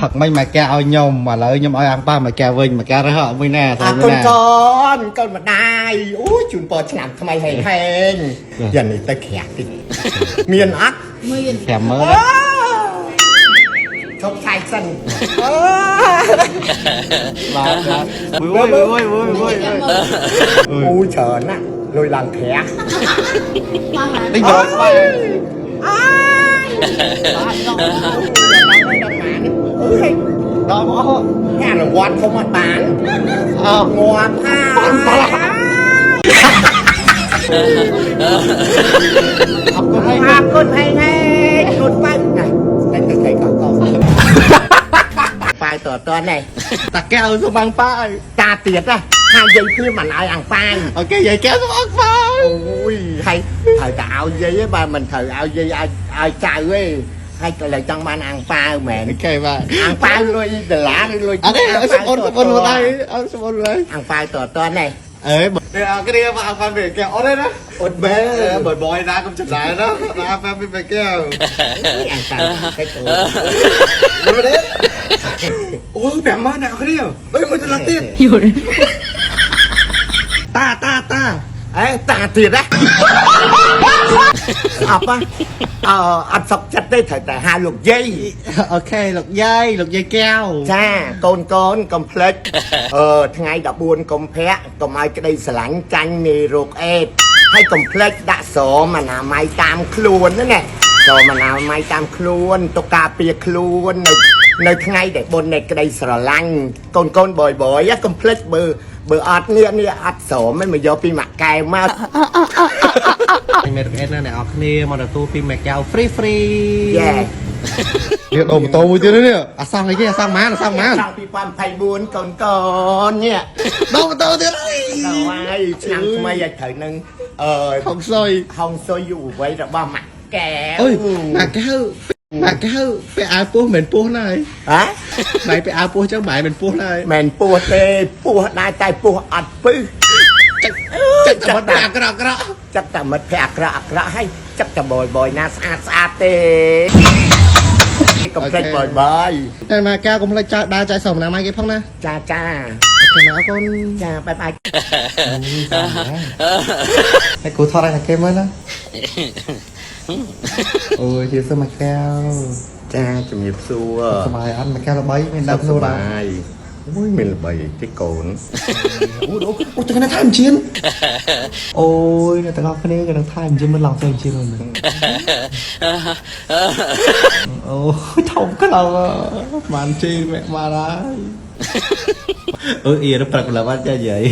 ผักไม่มาแกเอายมมาเลยยมเอาอังป้ามาแกเวงมาแกได้เหรอไม่แน่con mà đai ui chun bò chạmทำไมแห้งอย่างนี้ตะแขกดิเมียนอัก แถมเมื่อชอบชายสั้นมาวุ้ยอู้เฉินน่ะลอยหลังแขกได้ยกไปđó nghe là quạt không mà tán ngọt ha con hay nghe con bay này đây thấy có phai tờ tên này ta keo số băng phai ta tiệt á 2 giây khi mà ai ăn phai ok vậy kéo số băng phai ui hay thời tạo giây á ba mình thời ao giây ai trai ấy hay là trong ban ăn pha mẹ ok ba ăn pha luôn từ lá luôn ở đây ở số bốn đây ở số bốn đây ăn pha tờ tên này ê cái đi mà ăn pha về kẹo ở đây đó ột bé bởi bòi ra cũng chụp lại đó ăn pha về kẹo ăn pha cái tờ rồi đấy ôi bẻ má nào cái đi ơi mìnhจะ làm tiếp ta ấy ta tiệt á apa ăn sọc chặt đây thời tại 2 lục dây ok lục dây keo จ้ากូន complex ថ្ងៃ14កុម្ភៈកុំឲ្យក្តីស្រឡាញ់ចាញ់នៃរោគអេដឲ្យ complex ដាក់ស្រមអនាម័យតាមខ្លួនហ្នឹងណាស្រមអនាម័យតាមខ្លួនទុកការពារខ្លួននៅថ្ងៃដែលបុណ្យនៃក្តីស្រឡាញ់កូនបយៗ complex បើអត់នេះអត់ស្រមមិនមកយកពីមួយកែវមកមេរ៉េតណាអ្នកគ្នាមកទទួលពីមួយកែវ free យេ នេះអូម៉ូតូមួយទៀតនេះអាសងអីគេអាសងម៉ានតាំងពី2024កូននេះដល់ម៉ូតូទៀតអីហើយឆ្នាំថ្មីឲ្យត្រូវនឹងហុងសុយយុវវ័យរបស់ម៉ាក់កែវអើយម៉ាក់កែវពេលអាវពោះមិនពោះណាយហ៎ម៉ែពេលអាវពោះចឹងម៉ែមិនពោះណាយមិនពោះទេពោះដែរតែពោះអត់ពឹសចិត្តតែមិត្តអាក្រក់ចិត្តតែមិត្តភក្តិអាក្រក់ហើយចិត្តតែបយណាស្អាតទេកុំភ្លេចបយតែម៉ាក់កែវកុំភ្លេចដើរចែកសោមណាម៉ៃគេផងណាចាអូខេមកអរគុណចាបាយให้กูថតឲ្យគេមើលណាអូយជាសមាកែវចាជំរាបសួរសบายអត់មកកែវល្បីមានដើមខ្លួនដែរអូយមានល្បីតិចកូនអូទៅណាថែមជៀនអូយអ្នកទាំងអស់គ្នាក៏នឹងថែមជៀនមិនឡងទៅជៀនហ្នឹងអូយធំក្លោបានជិះមកហើយអឺអ៊ីរព្រឹកឡើងបានចាយាយ